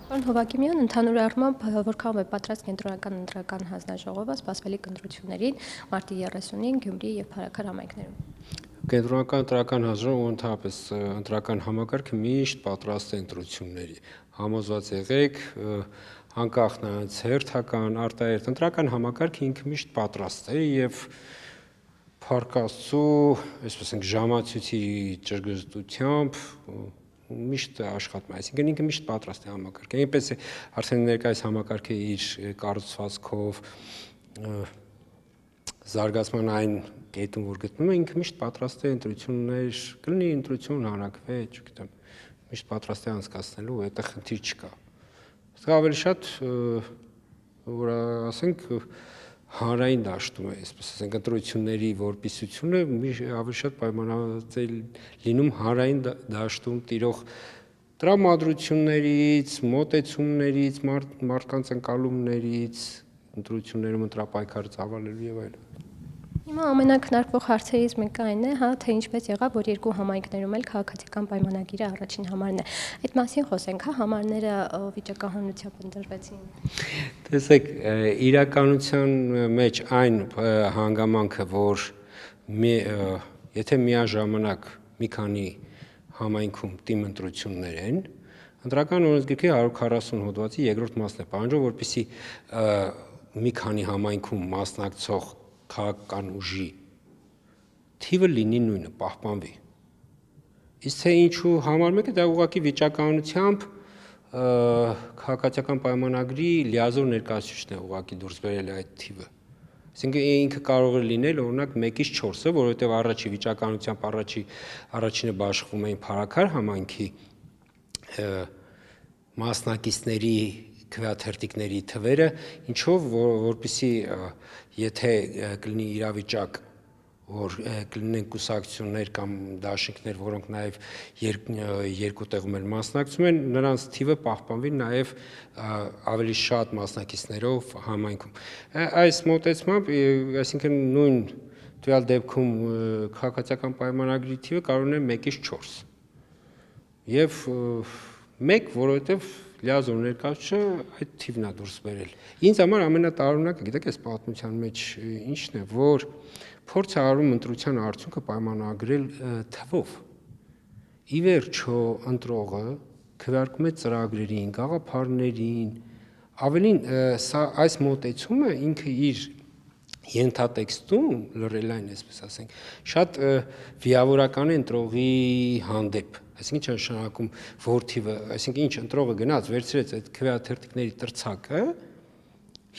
Պարոն Հովակիմյան, ընդհանուր առմամբ որքան է պատրաստ կենտրոնական ընտրական հանձնաժողովը սպասվելիք ընտրություններին մարտի 30-ին Գյումրի եւ Փարաքար համայնքներում։ Կենտրոնական ընտրական հանձնաժողովը ընդհանրապես ընտրական համակարգը միշտ պատրաստ է ընտրությունների։ Համոզված եղեք, անկախ նրանց հերթական, արտահերթ ընտրական համակարգը ինքը միշտ պատրաստ է եւ Փառք Աստծո, այսպես ենք ժամացույցի ճշգրտությամբ միշտ աշխատում է, այսինքն ինքը միշտ պատրաստ է համակարգը։ Այնպես է արդեն ներկայիս համակարգը իր կառուցվածքով զարգացման այն կետում, որ գտնում է, ինքը միշտ պատրաստ է ընտրություններ, կլինի ընտրություն հանրակրվի, չգիտեմ, միշտ պատրաստ է անցկացնելու, այդտեղ խնդիր չկա։ Սա ավելի շատ որ ասենք հանրային դաշտում է, այսպես ասենք ընտրությունների որպիսությունը ավելի շատ պայմանավորված է լինում հանրային դաշտում տիրող տրամադրություններից, մոտեցումներից, մարդկանց ընկալումներից, ընտրություններում ընտրապայքարը ծավալելու եւ այլն։ Հիմա ամենաքննարկվող հարցերից մեկը այն է, թե ինչպես եղավ, որ երկու համայնքներում էլ քաղաքացիական պայմանագիրը առաջին համարն է։ Այդ մասին խոսենք, համարները վիճակահանությամբ ընտրվեցին։ Տեսեք, իրականության մեջ այն հանգամանքը, որ եթե միաժամանակ մի քանի համայնքում թիմ ընտրություններ են, ընտրական օրենսգրքի 140 հոդվածի երկրորդ մասն է պահանջում, որպեսզի մի քանի համայնքում մասնակցող քաղաքական ուժի թիվը լինի նույնը, պահպանվի։ Իսկ թե ինչու համար մեկը դա ուղղակի վիճակահանությամբ քաղաքացիական պայմանագրի լիազոր ներկայացուցիչն է ուղղակի դուրս բերել այդ թիվը։ Այսինքն ինքը կարող է լինել օրինակ 1-ից 4-ը, որովհետև առաջի վիճակահանությամբ առաջինը բաշխվում էին Փարաքար համայնքի մասնակիցների քվեաթերթիկների թվերը, ինչով որպեսզի եթե կլինի իրավիճակ, որ կլինեն կուսակցություններ կամ դաշինքներ, որոնք նաև երկու տեղում էլ մասնակցում են, նրանց թիվը պահպանվի նաև ավելի շատ մասնակիցներով համայնքում։ Այս մոտեցմամբ, այսինքն նույն տվյալ դեպքում քաղաքացիական պայմանագրի թիվը կարող է 1-ից 4։ Եվ 1, որովհետև լիազոր ներկայացուցիչը այդ թիվն է դուրս բերել։ Ինձ համար ամենատարօրինակը, գիտեք, այս պատմության մեջ ինչն է, որ փորձ է արում ընտրության արդյունքը պայմանագրել թվով։ Ի վերջո ընտրողը քվեարկում է ծրագրերին, գաղափարներին, ավելին այս մոտեցումը ինքը իր ենթատեքստում լրելային, այսպես ասենք, շատ վիավորական է ընտրողի հանդեպ, այսինքն չի նշանակում որ թիվը, այսինքն ինչ ընտրողը գնաց, վերցրեց այդ քվեաթերթիկների տրցակը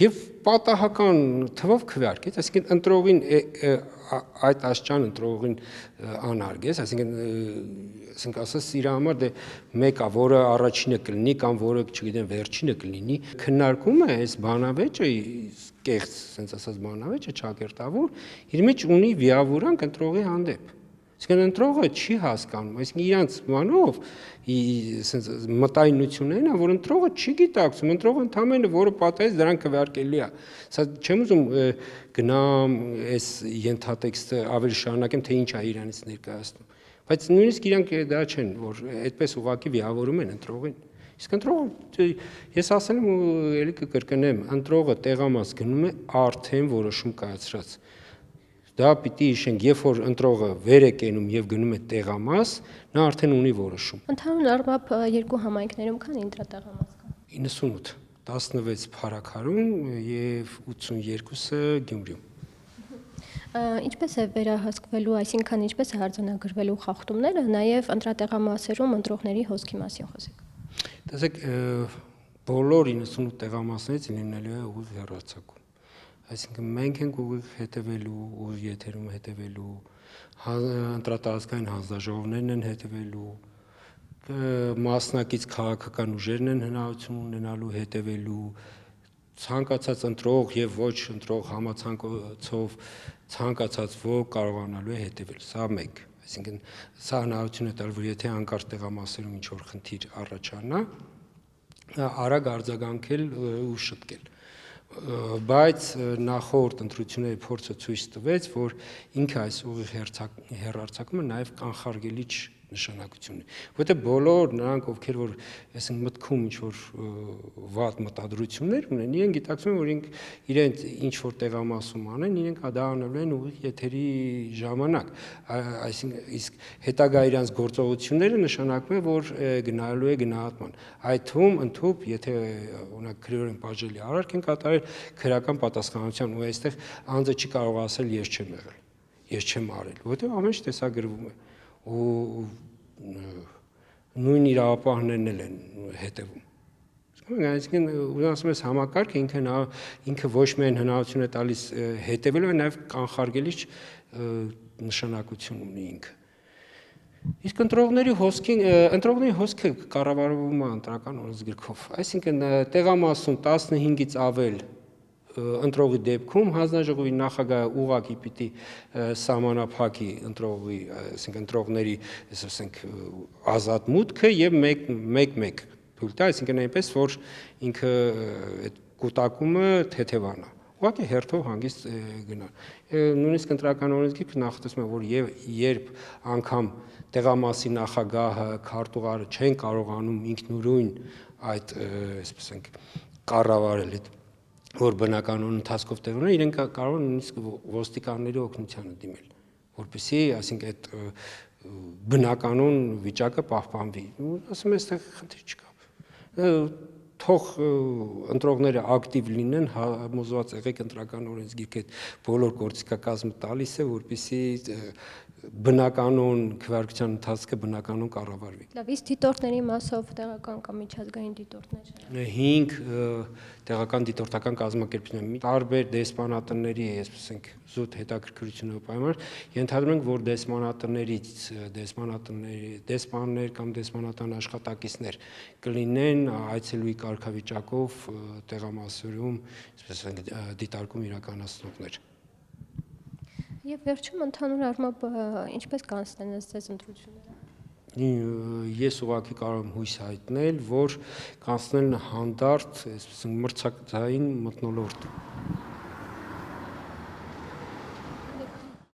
եւ պատահական թվով քվեարկեց, այսինքն ընտրողին այդ աշճան ընտրողին անարգես, այսինքն ասես իր համար դե մեկը, որը առաջինը կլինի կամ որը, չգիտեմ, վերջինը կլինի, քննարկումը այս բանավեճը, կեղծ, ասենց ասած բանավեճը ճակերտավոր, իր մեջ ունի վիավորանք ընտրողի հանդեպ։ Այսինքն ընտրողը չի հասկանում, այսինքն իրանց բանով ասենց մտայնություններն է, որ ընտրողը չի գիտակցում, ընտրողը ընդամենը որը պատահեց դրան քվեարկելի է։ Սա չեմ ուզում գնամ այս ենթատեքստը ավելի շարունակեմ, թե ինչ է իրանից ներկայացնում, բայց նույնիսկ իրանք դա չեն, որ այդպես ուղղակի վիավորում են ընտրողին։ Իսկ ընտրողը, ես ասել եմ ու ելի կկրկնեմ, ընտրողը տեղամաս գնում է արդեն որոշում կայացրած։ Դա պիտի հիշենք, երբ որ ընտրողը վեր է կենում եւ գնում է տեղամաս, նա արդեն ունի որոշում։ Ընդհանուր առմամբ երկու համայնքներում քանի ընտրատեղամաս կա։ 98, 16 Փարաքարում եւ 82-ը Գյումրիում։ Ինչպես է վերահսկվելու, այսինքն ինչպես է արձանագրվելու խախտումները, նաեւ ընտրատեղամասերում ընտրողների հոսքի մասին խոսեք։ Տեսեք, բոլոր 98 տեղամասներից լինելու է ուղիղ հեռարձակում։ Այսինքն մենք ենք ուղիղ հետևելու, ուղիղ եթերում հետևելու, ընտրատարածքային հանձնաժողովներն են հետևելու, մասնակից քաղաքական ուժերն են հնարավորություն ունենալու հետևելու, ցանկացած ընտրող եւ ոչ ընտրող համացանցով ցանկացած ոք կարողանալու է հետևել։ Սա մեկ, այսինքն սա հնարավորություն է տալու, որ եթե անկարգ տեղամասերում ինչ որ խնդիր առաջանա, արագ արձագանքել ու շտկել։ Բայց նախորդ ընտրությունների փորձը ցույց տվեց, որ ինքը այս ուղիղ հեռարձակումը նաև կանխարգելիչ նշանակություն ունի, որտեղ բոլոր նրանք, ովքեր որ այսինքն մտքում ինչ որ վատ մտադրություններ ունեն, իրենք գիտակցում են, որ իրենք ինչ որ տեղամասում անեն, իրենք դա անելու են ուղիղ եթերի ժամանակ, այսինքն իսկ հետագա իրենց գործողությունները նշանակում է, որ գնալու է գնահատման, այդ թվում ընդհանուր եթե օրինակ քրեորեն բաժելի արարք են կատարել քրեական պատասխանատվության ու այստեղ անձը չի կարող ասել ես չեմ եղել, ես չեմ արել, որտեղ ամեն ինչ տեսագրվում է ու նույն իրավապահներն են հետևում։ Այսինքն ասում ես համակարգը ինքը ոչ միայն հնարավորություն է տալիս հետևելու, այլ նաև կանխարգելիչ նշանակություն ունի ինքը։ Իսկ ընտրողների հոսքը կառավարվում է ընտրական օրենսգրքով, այսինքն տեղամասում 15-ից ավել ընտրողի դեպքում հանձնաժողովի նախագահը ուղղակի պիտի սահմանափակի ընտրողի, այսինքն ընտրողների, ասենք ազատ մուտքը եւ մեկ թույլ տա, այսինքն այնպես որ ինքը այդ կուտակումը թեթևանա։ Ուղղակի հերթով հանգիստ գնա։ Նույնիսկ ընտրական օրենսգիրքը նախատեսում է, որ երբ անգամ տեղամասի նախագահը, քարտուղարը չեն կարողանում ինքնուրույն այդ, այսպես ասենք, կառավարել այդ որ բնականոն ընթացքով տեղ ունեն, իրենք կարող են նույնիսկ ոստիկանների օգնությանը դիմել, որպեսզի, այսինքն այդ բնականոն վիճակը պահպանվի։ Ասում եմ, այստեղ խնդիր չկա։ Թող ընտրողները ակտիվ լինեն, համոզված եղեք ընտրական օրենսգիրքը բոլոր գործիքակազմը տալիս է, որպեսզի բնականոն քվեարկության ընթացքը բնականոն կառավարվի։ Լավ, իսկ դիտորդների մասով տեղական կամ միջազգային դիտորդներ։ 5 տեղական դիտորդական կազմակերպություններ, տարբեր դեսպանատների, այսպես ասենք, զուտ հետաքրքրությունով պայման, ենթադրում ենք, որ դեսպանատներից դեսպաններ կամ դեսպանատան աշխատակիցներ կլինեն այցելուի կարգավիճակով տեղամասերում, այսպես ասենք, դիտարկում իրականացնողներ։ Եվ վերջում ընդհանուր առմամբ ինչպես կանցնեն ձեզ ընտրությունները։ Ես ուղղակի կարող եմ հույս հայտնել, որ կանցնեն հանդարտ, այսպես մրցակցային մթնոլորտ։